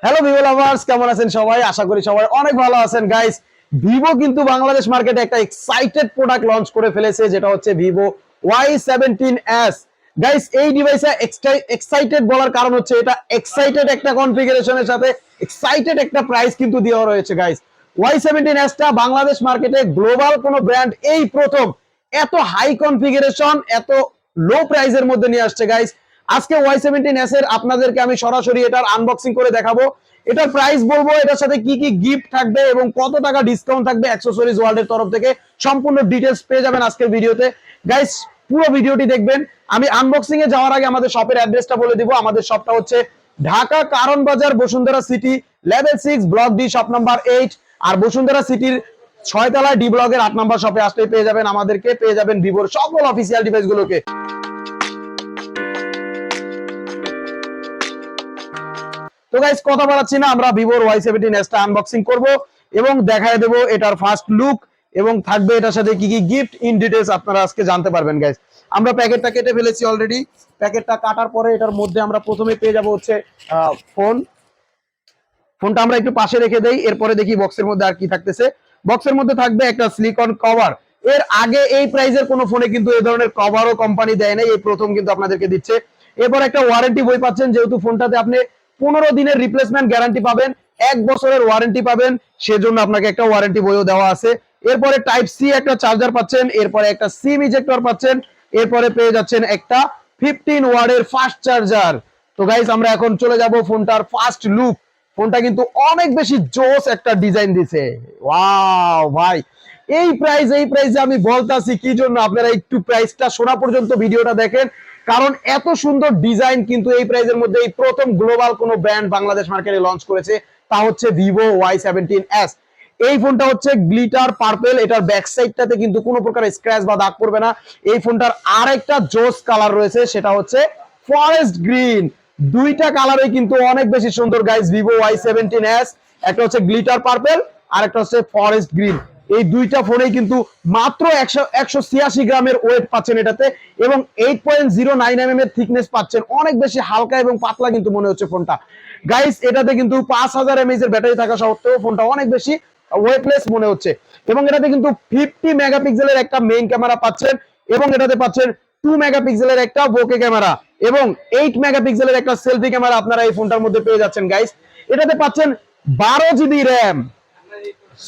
Hello Vivo lovers, কেমন আছেন সবাই? আশা করি সবাই অনেক ভালো আছেন। গাইস, ভিভো কিন্তু বাংলাদেশ মার্কেটে একটা এক্সাইটেড প্রোডাক্ট লঞ্চ করে ফেলেছে, যেটা হচ্ছে ভিভো Y17s। গাইস, এই ডিভাইসে এক্সাইটেড বলার কারণ হচ্ছে এটা এক্সাইটেড একটা কনফিগারেশনের সাথে এক্সাইটেড একটা প্রাইস কিন্তু দেওয়া রয়েছে। গাইস, Y17s টা বাংলাদেশ মার্কেটে গ্লোবাল কোনো ব্র্যান্ড এই প্রথম এত হাই কনফিগারেশন এত লো প্রাইসের মধ্যে নিয়ে আসছে। গাইস, আজকে Y17s এর আপনাদেরকে আমি সরাসরি এটার আনবক্সিং করে দেখাবো, এটার প্রাইস বলবো, এটার সাথে কি কি গিফট থাকবে এবং কত টাকা ডিসকাউন্ট থাকবে অ্যাকসেসরিজ ওয়ার্ল্ডের তরফ থেকে। সম্পূর্ণ ডিটেইলস পেয়ে যাবেন আজকের ভিডিওতে। গাইস, পুরো ভিডিওটি দেখবেন। আমি আনবক্সিং এ যাওয়ার আগে আমাদের শপের অ্যাড্রেসটা বলে দিব। আমাদের শপটা হচ্ছে ঢাকা কারণ বাজার, Bashundhara city, level 6, block D, shop number 8। আর বসুন্ধরা সিটির 6 তলায় ডি ব্লকের 8 নম্বর শপে আসলেই পেয়ে যাবেন আমাদেরকে, পেয়ে যাবেন ভিভোর সকল অফিসিয়াল ডিভাইসগুলোকে। তো গাইস, কথা বলাচ্ছি না, আমরা ভিভোর Y17s টা আনবক্সিং করব এবং দেখায় দেব এটার ফার্স্ট লুক এবং থাকবে এটার সাথে কি কি গিফট ইন ডিটেইলস আপনারা আজকে জানতে পারবেন। গাইস, আমরা প্যাকেটটা কেটে ফেলেছি অলরেডি। প্যাকেটটা কাটার পরে এটার মধ্যে আমরা প্রথমে পেয়ে যাব হচ্ছে ফোনটা আমরা একটু পাশে রেখে দেই, এরপরে দেখি বক্সের মধ্যে আর কি থাকতেছে। বক্সের মধ্যে থাকবে একটা সিলিকন কভার। এর আগে এই প্রাইজের কোনো ফোনে কিন্তু এই ধরনের কভারও কোম্পানি দেয় না, এই প্রথম কিন্তু আপনাদেরকে দিচ্ছে। এরপর একটা ওয়ারেন্টি বই পাচ্ছেন, যেহেতু ফোনটাতে আপনি 15 দিনের রিপ্লেসমেন্ট গ্যারান্টি পাবেন, 1 বছরের ওয়ারেন্টি পাবেন, সেজন্য আপনাকে একটা ওয়ারেন্টি বইও দেওয়া আছে। এরপরে টাইপ সি একটা চার্জার পাচ্ছেন, এরপরে একটা সিম ইজেক্টর পাচ্ছেন, এরপরে পেয়ে যাচ্ছেন একটা 15 ওয়াটের ফাস্ট চার্জার। তো গাইস, আমরা এখন চলে যাব ফোনটার ফার্স্ট লুক। ফোনটা কিন্তু অনেক বেশি জোস একটা ডিজাইন দিছে। ওয়াও ভাই, এই প্রাইসে আমি বলতাছি কি জন্য, আপনারা একটু প্রাইসটা শোনা পর্যন্ত ভিডিওটা দেখেন, কারণ এত সুন্দর ডিজাইন কিন্তু এই প্রাইসের মধ্যে এই প্রথম গ্লোবাল কোন ব্র্যান্ড বাংলাদেশ মার্কেটে লঞ্চ করেছে, তা হচ্ছে ভিভো Y17s। এই ফোনটা হচ্ছে গ্লিটার পার্পল, এটার ব্যাক সাইডটাতে কিন্তু কোনো প্রকার স্ক্র্যাচ বা দাগ পড়বে না। এই ফোনটার আরেকটা জোস কালার রয়েছে, সেটা হচ্ছে ফরেস্ট গ্রিন। দুইটা কালারই কিন্তু অনেক বেশি সুন্দর। গাইস, ভিভো Y17s, একটা হচ্ছে গ্লিটার পার্পল আর একটা হচ্ছে ফরেস্ট গ্রিন। এই দুইটা ফোনেই কিন্তু মাত্র 186 গ্রামের ওয়েট পাচ্ছেন এটাতে, এবং 8.09 mm এর থিকনেস পাচ্ছেন। অনেক বেশি হালকা এবং পাতলা কিন্তু মনে হচ্ছে ফোনটা। গাইস, এটাতে কিন্তু 5000 mAh এর ব্যাটারি থাকা সত্ত্বেও ফোনটা অনেক বেশি ওয়েটলেস মনে হচ্ছে। এবং এটাতে কিন্তু 50 মেগাপিক্সেলের একটা মেইন ক্যামেরা পাচ্ছেন, এবং এটাতে পাচ্ছেন 2 মেগাপিক্সেলের একটা বোকে ক্যামেরা এবং 8 মেগাপিক্সেলের একটা সেলফি ক্যামেরা আপনারা এই ফোনটার মধ্যে পেয়ে যাচ্ছেন। গাইস, এটাতে পাচ্ছেন 12 GB RAM,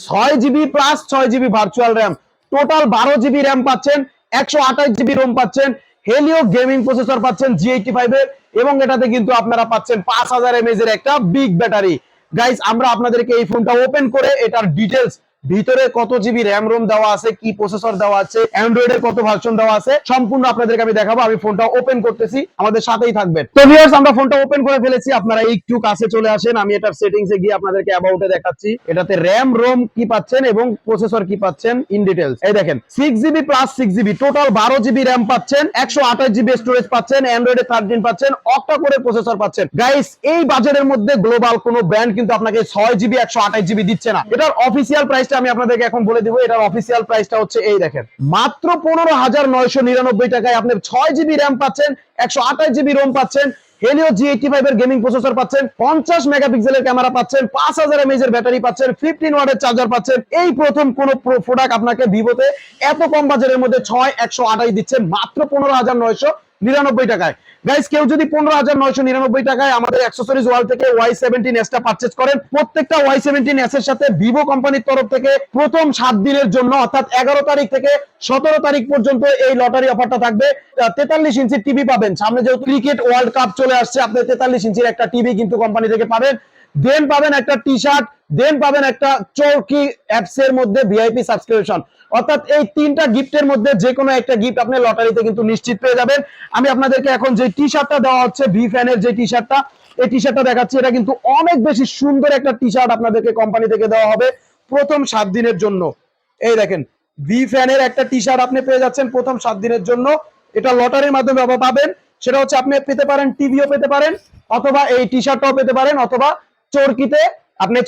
6 GB plus 6 GB virtual RAM, total 12 GB RAM পাচ্ছেন, 128 জিবি রোম পাচ্ছেন, হেলিও গেমিং প্রসেসর পাচ্ছেন G85 এর, এবং এটাতে কিন্তু আপনারা পাচ্ছেন 5000 mAh এর একটা বিগ ব্যাটারি। গাইস, আমরা আপনাদেরকে এই ফোনটা ওপেন করে এটার ডিটেইলস, ভিতরে কত জিবি র্যাম রোম দেওয়া আছে, কি প্রসেসর দেওয়া আছে, অ্যান্ড্রয়েড এর কত ভার্সন দেওয়া আছে, সম্পূর্ণ আপনাদেরকে আমি দেখাবো। আমি ফোনটা ওপেন করতেছি, আমাদের সাথেই থাকবেন। তো ভিউয়ার্স, আমরা ফোনটা ওপেন করে ফেলেছি, আপনারা একটু কাছে চলে আসেন। আমি এটার সেটিংসে গিয়ে আপনাদেরকে অ্যাবাউটে দেখাচ্ছি এটাতে র্যাম রোম কি পাচ্ছেন এবং প্রসেসর কি পাচ্ছেন ইন ডিটেইলস। এই দেখেন, 6 GB plus 6 GB, total 12 GB RAM পাচ্ছেন, 128 জিবি স্টোরেজ পাচ্ছেন, অ্যান্ড্রয়েডে 13 পাচ্ছেন, অক্টা কোরের প্রসেসর পাচ্ছেন। গাইস, এই বাজেটের মধ্যে গ্লোবাল কোনো ব্র্যান্ড কিন্তু আপনাকে 6 জিবি 128 জিবি দিচ্ছে না। এটার অফিসিয়াল প্রাইসটা আমি আপনাদেরকে এখন বলে দিব। এটার অফিসিয়াল প্রাইসটা হচ্ছে এই দেখেন, মাত্র 15,999 টাকায় আপনি 6 জিবি র্যাম পাচ্ছেন, 128 জিবি রোম পাচ্ছেন, হেলিও G85 এর গেমিং প্রসেসর পাচ্ছেন, 50 মেগাপিক্সেলের ক্যামেরা পাচ্ছেন, 5000 mAh এর ব্যাটারি পাচ্ছেন, 15 ওয়াটের চার্জার পাচ্ছেন। এই প্রথম কোন প্রোডাক্ট আপনাকে ভিভোতে এত কম বাজেটের মধ্যে 128 দিচ্ছে মাত্র 15,999 টাকায়। গাইস, কেউ যদি 15,999 টাকায় আমাদের অ্যাকসেসরিজ ওয়ার্ল্ড থেকে Y17s টা পারচেজ করেন, প্রত্যেকটা Y17s এর সাথে ভিভো কোম্পানির তরফ থেকে প্রথম 7 দিনের জন্য, অর্থাৎ 11 তারিখ থেকে 17 তারিখ পর্যন্ত এই লটারি অফারটা থাকবে। 43 ইঞ্চির টিভি পাবেন, সামনে যেহেতু ক্রিকেট ওয়ার্ল্ড কাপ চলে আসছে, আপনি 43 ইঞ্চির একটা টিভি কিন্তু কোম্পানি থেকে পাবেন। দেন পাবেন একটা টি শার্ট, দেন পাবেন একটা চরকি অ্যাপস এর মধ্যে ভিআইপি সাবস্ক্রিপশন। অর্থাৎ এই তিনটা গিফটের মধ্যে যে কোনো একটা গিফট আপনি লটারিতে কিন্তু নিশ্চিত পেয়ে যাবেন। আমি আপনাদেরকে এখন যে টি শার্টটা দেওয়া হচ্ছে, ভি ফ্যানের যে টি শার্টটা, এই টি শার্টটা দেখাচ্ছি। এটা কিন্তু অনেক বেশি সুন্দর একটা টি শার্ট আপনাদেরকে কোম্পানি থেকে দেওয়া হবে প্রথম 7 দিনের জন্য। এই দেখেন, ভি ফ্যানের একটা টি শার্ট আপনি পেয়ে যাচ্ছেন প্রথম 7 দিনের জন্য। এটা লটারির মাধ্যমে পাবেন। সেটা হচ্ছে আপনি পেতে পারেন, টিভিও পেতে পারেন, অথবা এই টি শার্টটাও পেতে পারেন, অথবা চরকিতে আপনি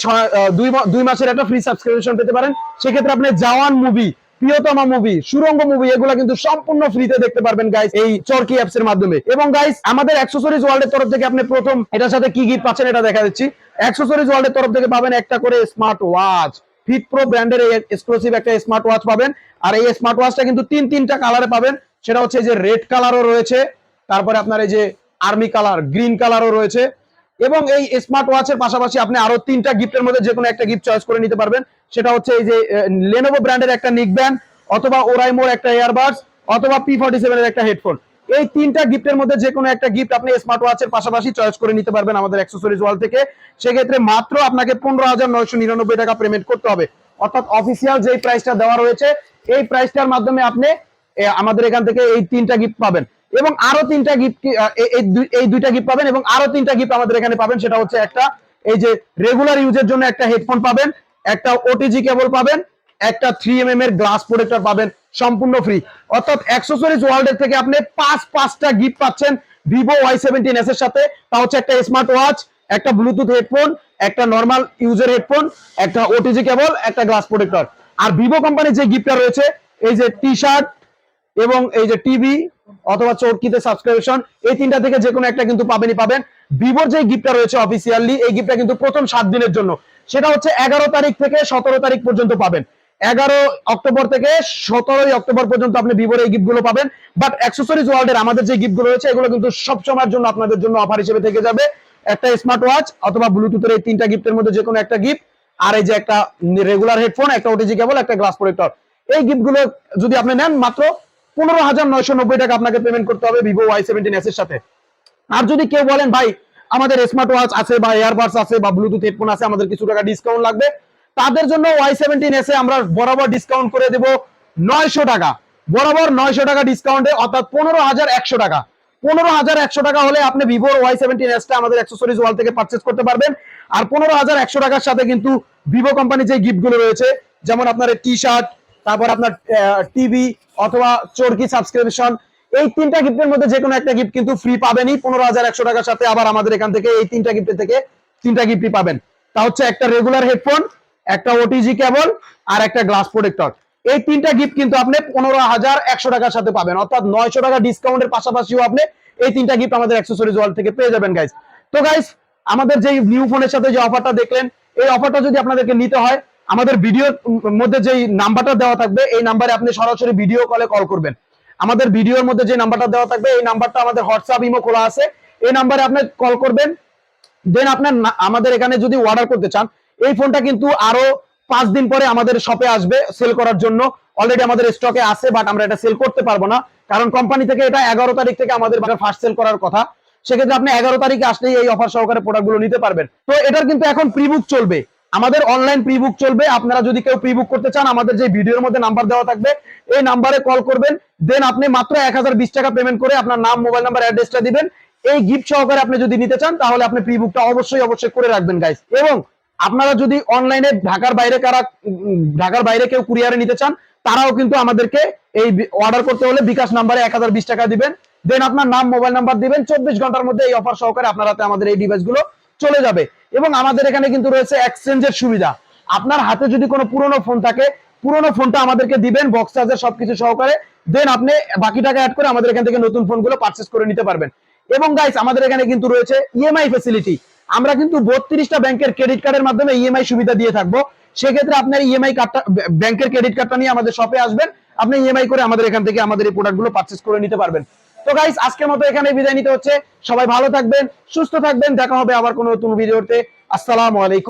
2 মাসের একটা ফ্রি সাবস্ক্রিপশন পেতে পারেন। সেক্ষেত্রে আপনি জওয়ান মুভি প্রিয়তমা মুভি, সুরঙ্গ মুভি, এগুলো কিন্তু সম্পূর্ণ ফ্রিতে দেখতে পারবেন গাইস এই চরকি অ্যাপস এর মাধ্যমে। এবং গাইস আমাদের অ্যাকসেসরিজ ওয়ার্ল্ডের তরফ থেকে আপনি প্রথম এটার সাথে কি গিফট পাচ্ছেন এটা দেখা দিচ্ছি। অ্যাকসেসরিজ ওয়ার্ল্ডের তরফ থেকে পাবেন একটা করে স্মার্ট ওয়াচ, ফিট প্রো ব্র্যান্ডের এই এক্সক্লুসিভ একটা স্মার্ট ওয়াচ পাবেন। আর এই স্মার্ট ওয়াচটা কিন্তু তিনটা কালারে পাবেন, সেটা হচ্ছে যে রেড কালারও রয়েছে, তারপরে আপনার এই যে আর্মি কালার, গ্রিন কালারও রয়েছে। এবং এই স্মার্ট ওয়াচের পাশাপাশি আপনি আরো 3টা গিফটের মধ্যে যে কোনো একটা গিফট চয়েস করে নিতে পারবেন। সেটা হচ্ছে এই যে লেনোভো ব্র্যান্ডের একটা নিক ব্যান্ড, অথবা ওরাইমোর একটা ইয়ারবাডস, অথবা P47 এর একটা হেডফোন। এই 3টা গিফটের মধ্যে যে কোনো একটা গিফট আপনি স্মার্ট ওয়াচের পাশাপাশি চয়েস করে নিতে পারবেন আমাদের অ্যাকসেসরিজ ওয়াল থেকে। সেক্ষেত্রে মাত্র আপনাকে 15,999 টাকা পেমেন্ট করতে হবে, অর্থাৎ অফিসিয়াল যেই প্রাইসটা দেওয়া রয়েছে এই প্রাইসটার মাধ্যমে আপনি আমাদের এখান থেকে এই 3টা গিফট পাবেন। এবং আরো 3টা গিফট, এই 2টা গিফট পাবেন এবং আরো 3টা গিফট আমাদের এখানে পাবেন। সেটা হচ্ছে একটা এই যে রেগুলার ইউজের জন্য একটা হেডফোন পাবেন, একটা ওটিজি কেবল পাবেন, একটা 3mm এর গ্লাস প্রোটেক্টর পাবেন সম্পূর্ণ ফ্রি। অর্থাৎ অ্যাকসেসরিজ ওয়ার্ল্ডের থেকে আপনি পাঁচটা গিফট পাচ্ছেন Vivo Y17s এর সাথে। তা হচ্ছে একটা স্মার্ট ওয়াচ, একটা ব্লুটুথ হেডফোন, একটা নরমাল ইউজার হেডফোন, একটা ওটিজি কেবল, একটা গ্লাস প্রোটেক্টর। আর ভিভো কোম্পানির যে গিফটটা রয়েছে এই যে টি শার্ট এবং এই যে টিভি অথবা চরকিতে সাবস্ক্রিপশন, এই 3টা থেকে যে কোনো একটা কিন্তু পাবেন। ভিভোর যে গিফটটা রয়েছে অফিসিয়ালি, এই গিফটটা কিন্তু প্রথম 7 দিনের জন্য, সেটা হচ্ছে 11 তারিখ থেকে 17 তারিখ পর্যন্ত পাবেন। 11 অক্টোবর থেকে 17 অক্টোবর পর্যন্ত আপনি ভিভোর এই গিফটগুলো পাবেন। বাট অ্যাকসেসরিজ ওয়ার্ল্ডের আমাদের যে গিফটগুলো রয়েছে এগুলো কিন্তু সব সময়ের জন্য আপনাদের জন্য অফার হিসেবে থেকে যাবে। একটা স্মার্ট ওয়াচ অথবা ব্লুটুথের এই 3টা গিফটের মধ্যে যে কোনো একটা গিফট, আর এই যে একটা রেগুলার হেডফোন, একটা ওটিজি কেবল, একটা গ্লাস প্রোটেক্টর। এই গিফটগুলো যদি আপনি নেন মাত্র 15,990 টাকা আপনাকে পেমেন্ট করতে হবে Vivo Y17s এর সাথে। আর যদি কেউ বলেন ভাই আমাদের স্মার্ট ওয়াচ আছে বা এয়ারবাডস আছে বা ব্লুটুথ হেডফোন আছে, আমাদের কিছু টাকা ডিসকাউন্ট লাগবে, তাদের জন্য Y17s এ আমরা বরাবর ডিসকাউন্ট করে দেব 900 টাকা, বরাবর 900 টাকা ডিসকাউন্টে, অর্থাৎ 15,100 টাকা। 15,100 টাকা হলে আপনি Vivo Y17s টা আমাদের অ্যাকসেসরিজ ওয়াল থেকে পারচেজ করতে পারবেন। আর 15,100 টাকার সাথে কিন্তু ভিভো কোম্পানি যে গিফটগুলো রয়েছে, যেমন আপনার টি শার্ট, তারপর আপনার টিভি অথবা চরকি সাবস্ক্রিপশন, এই 3টা গিফটের মধ্যে যে কোনো একটা গিফট কিন্তু ফ্রি পাবেনই 15,100 টাকার সাথে। আবার আমাদের এখান থেকে এই 3টা গিফটের থেকে 3টা গিফটই পাবেন। তা হচ্ছে একটা রেগুলার হেডফোন, একটা ওটিজি কেবল, আর একটা গ্লাস প্রোটেক্টর। এই 3টা গিফট কিন্তু আপনি 15,100 টাকার সাথে পাবেন, অর্থাৎ 900 টাকা ডিসকাউন্টের পাশাপাশিও আপনি এই 3টা গিফট আমাদের অ্যাকসেসরিজ ওয়াল থেকে পেয়ে যাবেন গাইস। তো গাইস আমাদের যে নিউ ফোনের সাথে যে অফারটা দেখলেন, এই অফারটা যদি আপনাদেরকে নিতে হয়, আমাদের ভিডিওর মধ্যে যেই নাম্বারটা দেওয়া থাকবে এই নাম্বারে আপনি সরাসরি ভিডিও কলে কল করবেন। আমাদের ভিডিওর মধ্যে যে নাম্বারটা দেওয়া থাকবে এই নাম্বারটা আমাদের হোয়াটসঅ্যাপ ইমো খোলা আছে, এই নাম্বারে আপনি কল করবেন। দেন আপনার আমাদের এখানে যদি অর্ডার করতে চান, এই ফোনটা কিন্তু আরো 5 দিন পরে আমাদের শপে আসবে সেল করার জন্য। অলরেডি আমাদের স্টকে আছে, বাট আমরা এটা সেল করতে পারবো না, কারণ কোম্পানি থেকে এটা 11 তারিখ থেকে আমাদের ফার্স্ট সেল করার কথা। সেক্ষেত্রে আপনি 11 তারিখে আসলেই এই অফার সহকারে প্রোডাক্টগুলো নিতে পারবেন। তো এটার কিন্তু এখন প্রিবুক চলবে, আমাদের অনলাইন প্রিবুক চলবে। আপনারা যদি কেউ প্রিবুক করতে চান, আমাদের যে ভিডিওর মধ্যে নাম্বার দেওয়া থাকবে এই নাম্বারে কল করবেন। দেন আপনি মাত্র 1020 টাকা পেমেন্ট করে আপনার নাম, মোবাইল নাম্বার, অ্যাড্রেসটা দিবেন। এই গিফট সহকারে আপনি যদি নিতে চান তাহলে আপনি প্রিবুকটা অবশ্যই করে রাখবেন গাইস। এবং আপনারা যদি অনলাইনে ঢাকার বাইরে কেউ কুরিয়ারে নিতে চান, তারাও কিন্তু আমাদেরকে এই অর্ডার করতে হলে বিকাশ নাম্বারে 1020 টাকা দিবেন। দেন আপনার নাম, মোবাইল নাম্বার দিবেন। 24 ঘন্টার মধ্যে এই অফার সহকারে আপনার হাতে আমাদের এই ডিভাইসগুলো চলে যাবে। এবং আমাদের এখানে কিন্তু রয়েছে এক্সচেঞ্জের সুবিধা। আপনার হাতে যদি কোনো পুরনো ফোন থাকে, পুরনো ফোনটা আমাদেরকে দিবেন বক্স চার্জার সবকিছু সহকারে। দেন আপনি বাকি টাকা অ্যাড করে আমাদের এখান থেকে নতুন ফোনগুলো পারচেজ করে নিতে পারবেন। এবং গাইস আমাদের এখানে কিন্তু রয়েছে ইএমআই ফ্যাসিলিটি। আমরা কিন্তু 32টা ব্যাংকের ক্রেডিট কার্ডের মাধ্যমে ইএমআই সুবিধা দিয়ে থাকবো। সেক্ষেত্রে আপনার ইএমআই কার্ডটা, ব্যাংকের ক্রেডিট কার্ডটা নিয়ে আমাদের শপে আসবেন, আপনি ইএমআই করে আমাদের এখান থেকে আমাদের এই প্রোডাক্টগুলো পারচেজ করে নিতে পারবেন। তো গাইস আজকের মতো এখানে বিদায় নিতে হচ্ছে। সবাই ভালো থাকবেন, সুস্থ থাকবেন, দেখা হবে আবার কোনো নতুন ভিডিওতে। আসসালামু আলাইকুম।